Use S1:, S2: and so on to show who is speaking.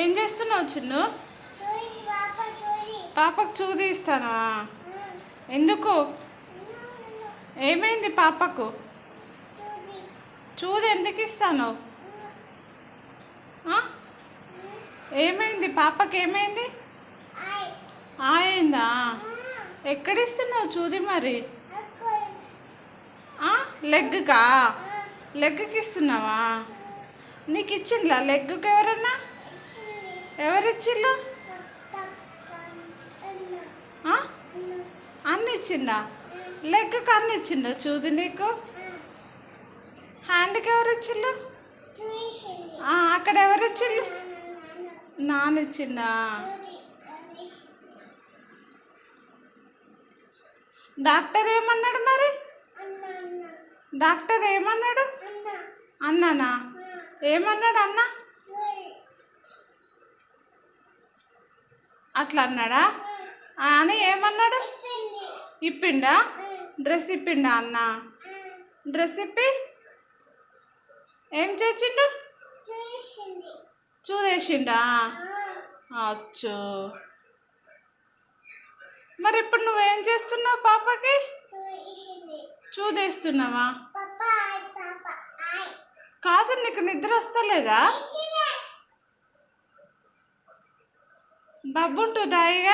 S1: ఏం చేస్తున్నావు చిన్ను? పాపకు చూదిస్తానా? ఎందుకు? ఏమైంది పాపకు? చూది ఎందుకు ఇస్తాను? ఏమైంది పాపకి? ఏమైంది? అయిందా? ఎక్కడిస్తున్నావు చూది మరి? లెగ్గా? లెగ్కి ఇస్తున్నావా? నీకు ఇచ్చిండ్లా లెగ్కి? ఎవరన్నా ఎవరిచ్చిండ్రు? అన్ని ఇచ్చిందా? లెగ్కి అన్ని ఇచ్చిందా చూది నీకు? హ్యాండ్కి ఎవరు ఇచ్చిండ్రు? అక్కడ ఎవరు ఇచ్చిండ్రు? నాన్న ఇచ్చిందా? డాక్టర్ ఏమన్నాడు మరి? డాక్టర్ ఏమన్నాడు? అన్నానా? ఏమన్నాడు అన్న? అట్లా అన్నాడా? అని ఏమన్నాడు? ఇప్పిండా? డ్రెస్ ఇప్పిండా అన్న? డ్రెస్ ఇప్పి ఏం చేసిండు? చూదేసిండా? అచ్చో. మరి ఇప్పుడు నువ్వేం చేస్తున్నావు పాపకి? చూదేస్తున్నావా? కాదు, నీకు నిద్ర వస్తలేదా? బబ్బుంటుందా ఇక?